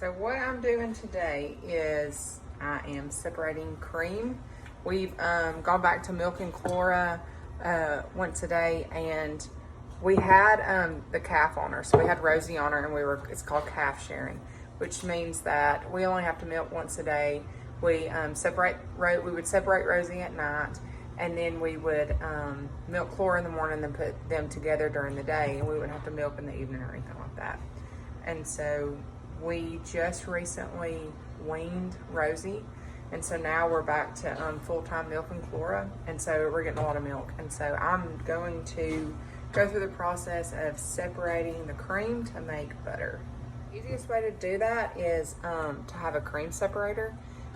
So what I'm doing today is I am separating cream. We've gone back to milk and chlora once a day, and we had the calf on her. So we had Rosie on her, and it's called calf sharing, which means that we only have to milk once a day. We would separate Rosie at night, and then we would milk chlora in the morning and then put them together during the day, and we wouldn't have to milk in the evening or anything like that. And so we just recently weaned Rosie, and so now we're back to full-time milk and chlora, and so we're getting a lot of milk. And so I'm going to go through the process of separating the cream to make butter. The easiest way to do that is to have a cream separator.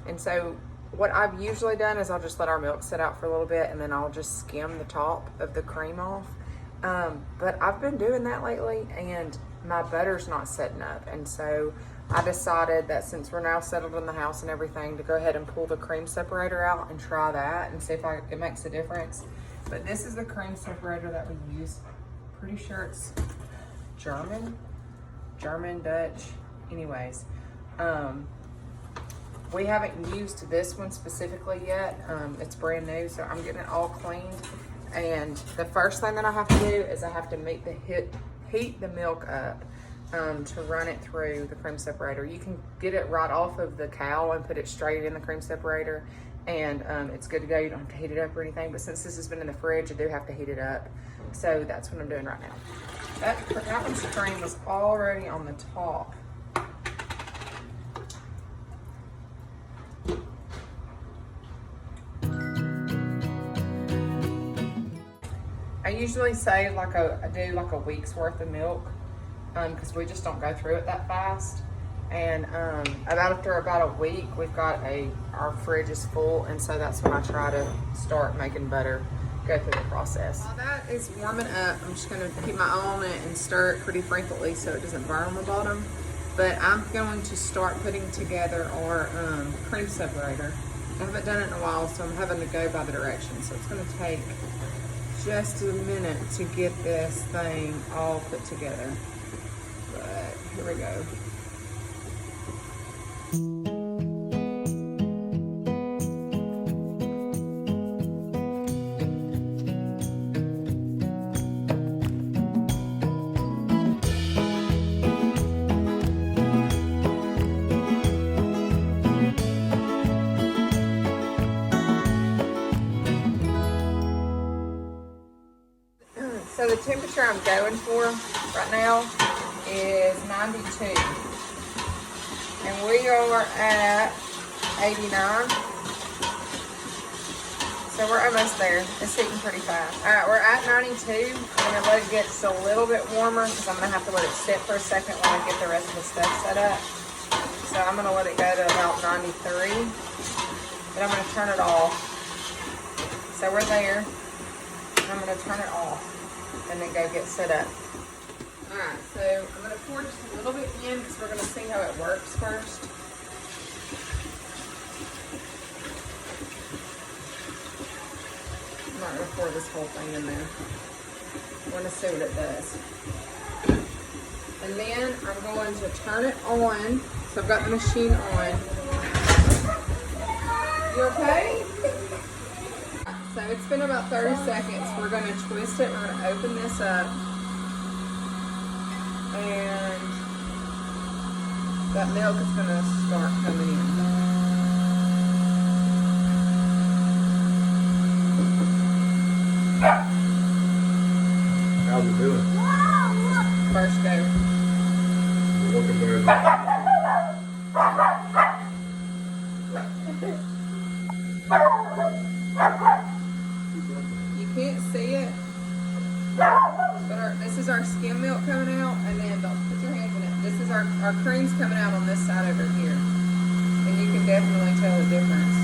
And so what I've usually done is I'll just let our milk sit out for a little bit, and then I'll just skim the top of the cream off. But I've been doing that lately, and my butter's not setting up. And so I decided that since we're now settled in the house and everything, to go ahead and pull the cream separator out and try that and see if it makes a difference. But this is the cream separator that we use. Pretty sure it's German, Dutch, anyways. We haven't used this one specifically yet. It's brand new, so I'm getting it all cleaned. And the first thing that I have to do is I have to heat the milk up to run it through the cream separator. You can get it right off of the cow and put it straight in the cream separator, and it's good to go. You don't have to heat it up or anything, but since this has been in the fridge, I do have to heat it up. So that's what I'm doing right now. That one's cream is already on the top. I usually save I do like a week's worth of milk because we just don't go through it that fast. And after about a week, we've got our fridge is full, and so that's when I try to start making butter, go through the process. While that is warming up, I'm just gonna keep my eye on it and stir it pretty frequently so it doesn't burn on the bottom. But I'm going to start putting together our cream separator. I haven't done it in a while, so I'm having to go by the directions. So it's gonna take just a minute to get this thing all put together. But here we go. So the temperature I'm going for right now is 92. And we are at 89. So we're almost there. It's heating pretty fast. All right, we're at 92. I'm gonna let it get just a little bit warmer because I'm gonna have to let it sit for a second while I get the rest of the stuff set up. So I'm gonna let it go to about 93. Then I'm gonna turn it off. So we're there. I'm gonna turn it off and then go get set up. All right, so I'm gonna pour just a little bit in because we're gonna see how it works first. I'm not gonna pour this whole thing in there. I wanna see what it does. And then I'm going to turn it on. So I've got the machine on. You okay? So it's been about 30 seconds. We're gonna twist it, we're gonna open this up. And that milk is gonna start coming in. How's it doing? First go. You're looking better. You can't see it, but this is our skim milk coming out, and then don't put your hands in it. This is our cream's coming out on this side over here, and you can definitely tell the difference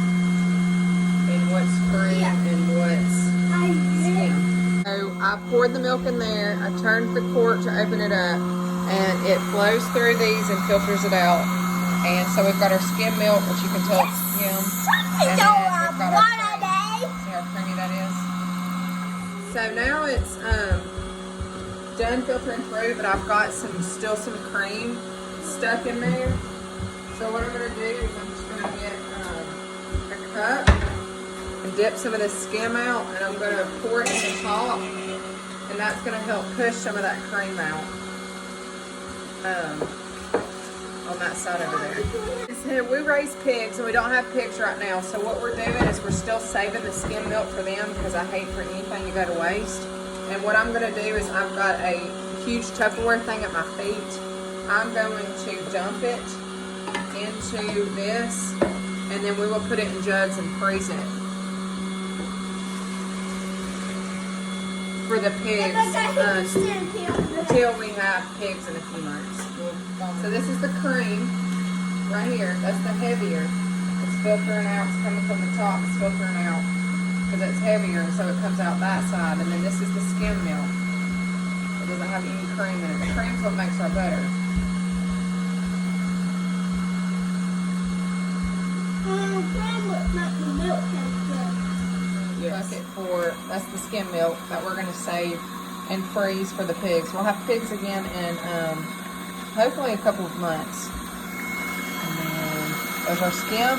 in what's cream and what's skim. So I poured the milk in there. I turned the cork to open it up, and it flows through these and filters it out. And so we've got our skim milk, which you can tell it's skim, and then we've got our cream. See how creamy that is? So now it's done filtering through, but I've got still some cream stuck in there. So what I'm going to do is I'm just going to get a cup and dip some of this skim out, and I'm going to pour it in the top, and that's going to help push some of that cream out on that side over there. So we raise pigs, and we don't have pigs right now, so what we're doing is we're still saving the skim milk for them because I hate for anything to go to waste. And what I'm going to do is I've got a huge Tupperware thing at my feet. I'm going to dump it into this, and then we will put it in jugs and freeze it for the pigs until we have pigs in a few months. So this is the cream right here. That's the heavier. It's filtering out. It's coming from the top. It's filtering out because it's heavier, so it comes out that side. And then this is the skim milk. It doesn't have any cream in it. The cream's what makes our butter. Yes. That's the skim milk that we're going to save and freeze for the pigs. We'll have pigs again in hopefully a couple of months. And then there's our skim.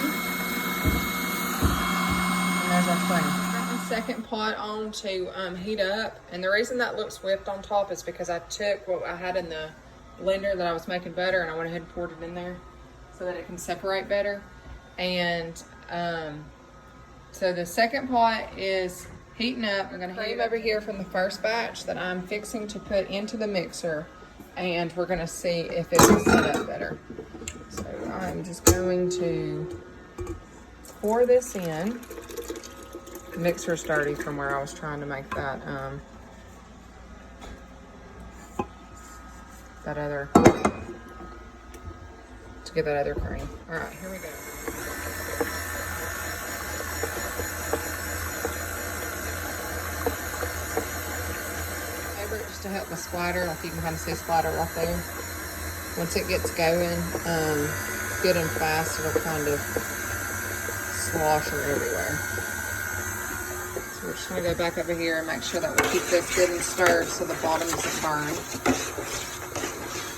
And there's our cream. Got my second pot on to heat up. And the reason that looks whipped on top is because I took what I had in the blender that I was making butter, and I went ahead and poured it in there so that it can separate better. And so the second pot is heating up. I'm gonna heat over here from the first batch that I'm fixing to put into the mixer, and we're gonna see if it will set up better. So I'm just going to pour this in. The mixer's dirty from where I was trying to make that to get that other cream. All right, here we go. Just to help the splatter, like you can kind of see splatter right there. Once it gets going good and fast, it'll kind of slosher everywhere. So we're just going to go back over here and make sure that we keep this good and stirred so the bottom doesn't burn.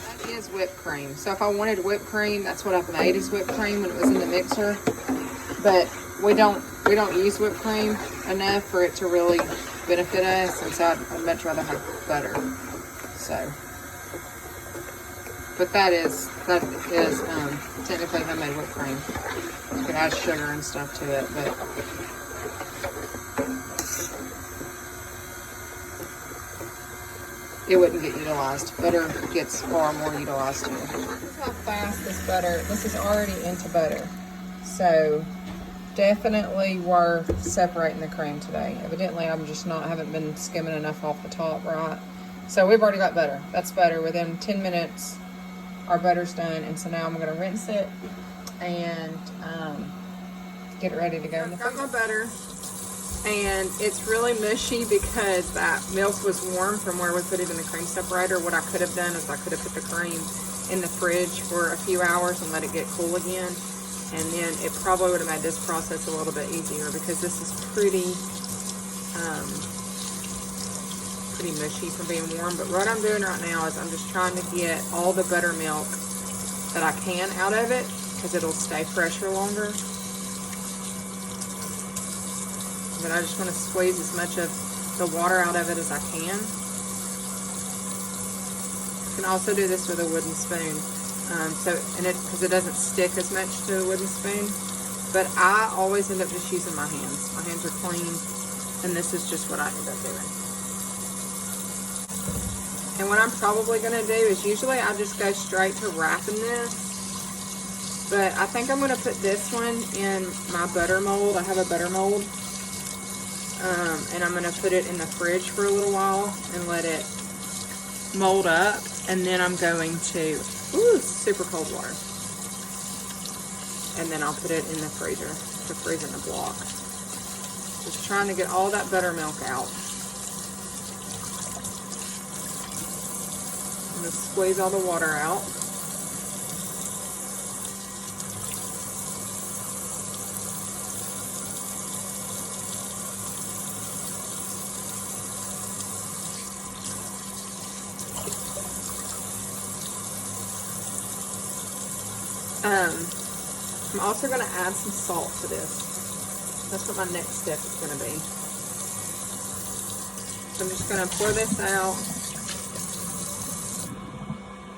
That is whipped cream. So if I wanted whipped cream, that's what I've made, is whipped cream when it was in the mixer. But we don't use whipped cream enough for it to really benefit us, and so I'd much rather have butter. So, but that is technically homemade whipped cream. You can add sugar and stuff to it, but it wouldn't get utilized. Butter gets far more utilized here. This is how fast this butter. This is already into butter, so definitely worth separating the cream today. Evidently, I'm just haven't been skimming enough off the top, right? So we've already got butter. That's butter. Within 10 minutes, our butter's done. And so now I'm going to rinse it and get it ready to go. I've got my butter, and it's really mushy because that milk was warm from where we put it in the cream separator. What I could have done is I could have put the cream in the fridge for a few hours and let it get cool again. And then it probably would have made this process a little bit easier because this is pretty mushy from being warm. But what I'm doing right now is I'm just trying to get all the buttermilk that I can out of it because it'll stay fresher longer. But I just want to squeeze as much of the water out of it as I can. You can also do this with a wooden spoon. Because it doesn't stick as much to a wooden spoon, but I always end up just using my hands. My hands are clean, and this is just what I end up doing. And what I'm probably going to do is usually I just go straight to wrapping this, but I think I'm going to put this one in my butter mold. I have a butter mold, and I'm going to put it in the fridge for a little while and let it mold up, and then I'm going to super cold water. And then I'll put it in the freezer to freeze in the block. Just trying to get all that buttermilk out. I'm going to squeeze all the water out. I'm also going to add some salt to this. That's what my next step is going to be. So I'm just going to pour this out.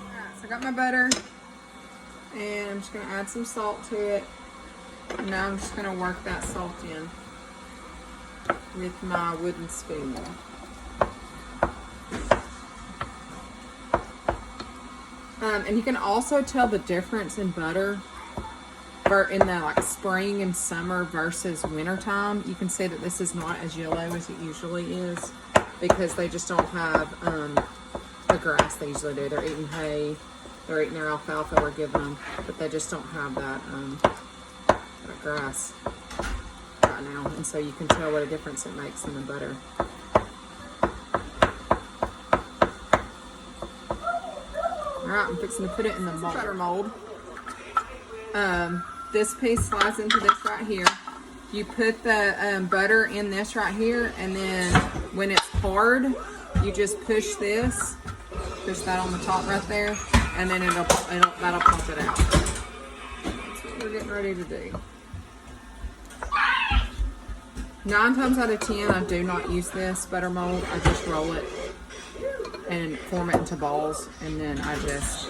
Alright, so I got my butter. And I'm just going to add some salt to it. And now I'm just going to work that salt in with my wooden spoon. And you can also tell the difference in butter in the like spring and summer versus wintertime. You can see that this is not as yellow as it usually is because they just don't have the grass they usually do. They're eating hay, they're eating their alfalfa we're giving them, but they just don't have that, that grass right now. And so you can tell what a difference it makes in the butter. Alright, I'm fixing to put it in the butter mold. This piece slides into this right here. You put the butter in this right here, and then when it's hard, you just push this, push that on the top right there, and then that'll pump it out. That's what we're getting ready to do. 9 times out of 10, I do not use this butter mold. I just roll it and form it into balls, and then I just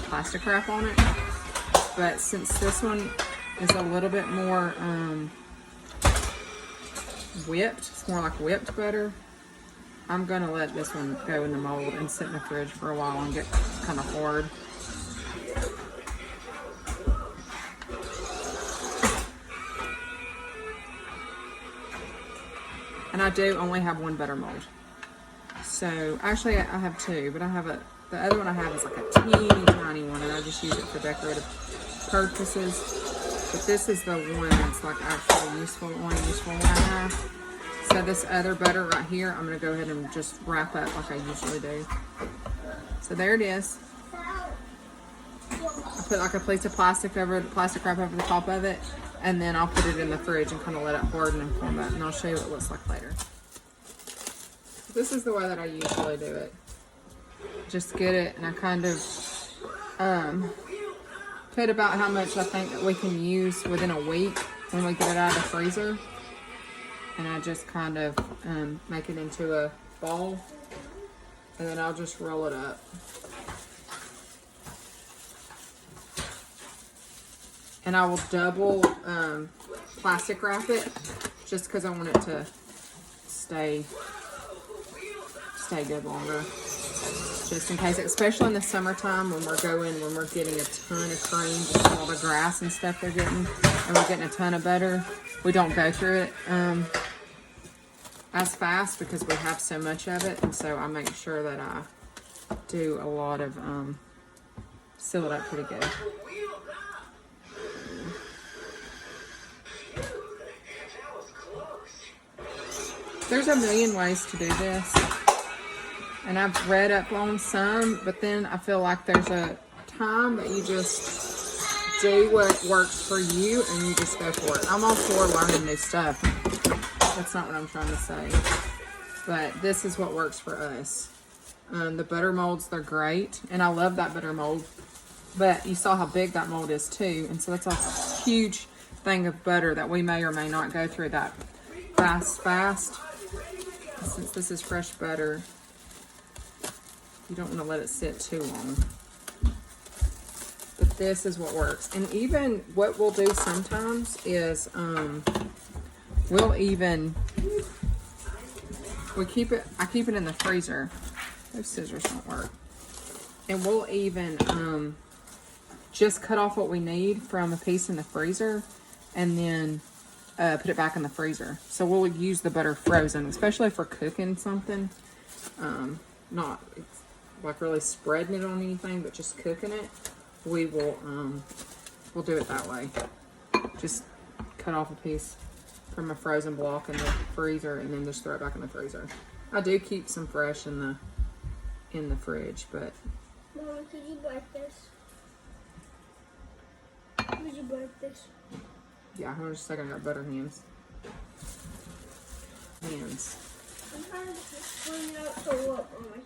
plastic wrap on it. But since this one is a little bit more whipped, it's more like whipped butter, I'm gonna let this one go in the mold and sit in the fridge for a while and get kind of hard. And I do only have one butter mold. So actually I have 2, but I have the other one I have is like a teeny tiny one, and I just use it for decorative purposes. But this is the one that's like actually useful, the only useful one I have. So this other butter right here, I'm gonna go ahead and just wrap up like I usually do. So there it is. I put like a piece of plastic wrap over the top of it, and then I'll put it in the fridge and kind of let it harden and form that, and I'll show you what it looks like later. This is the way that I usually do it. Just get it, and I kind of put about how much I think that we can use within a week when we get it out of the freezer. And I just kind of make it into a ball, and then I'll just roll it up. And I will double plastic wrap it just because I want it to stay good longer, just in case, especially in the summertime when we're getting a ton of cream, just all the grass and stuff they're getting, and we're getting a ton of butter. We don't go through it as fast because we have so much of it, and so I make sure that I do a lot of seal it up pretty good. There's a million ways to do this, and I've read up on some, but then I feel like there's a time that you just do what works for you and you just go for it. I'm all for learning new stuff. That's not what I'm trying to say, but this is what works for us. The butter molds, they're great, and I love that butter mold, but you saw how big that mold is too, and so that's a huge thing of butter that we may or may not go through that fast. Since this is fresh butter, you don't want to let it sit too long. But this is what works. And even what we'll do sometimes is I keep it in the freezer. Those scissors don't work. And we'll even just cut off what we need from a piece in the freezer, and then put it back in the freezer. So we'll use the butter frozen, especially for cooking something. Not like really spreading it on anything, but just cooking it. We will we'll do it that way. Just cut off a piece from a frozen block in the freezer, and then just throw it back in the freezer. I do keep some fresh in the fridge, but. Mama, could you break this? Could you break this? Yeah, hold on just a second. I got butter hands. I'm trying to bring it out to look on my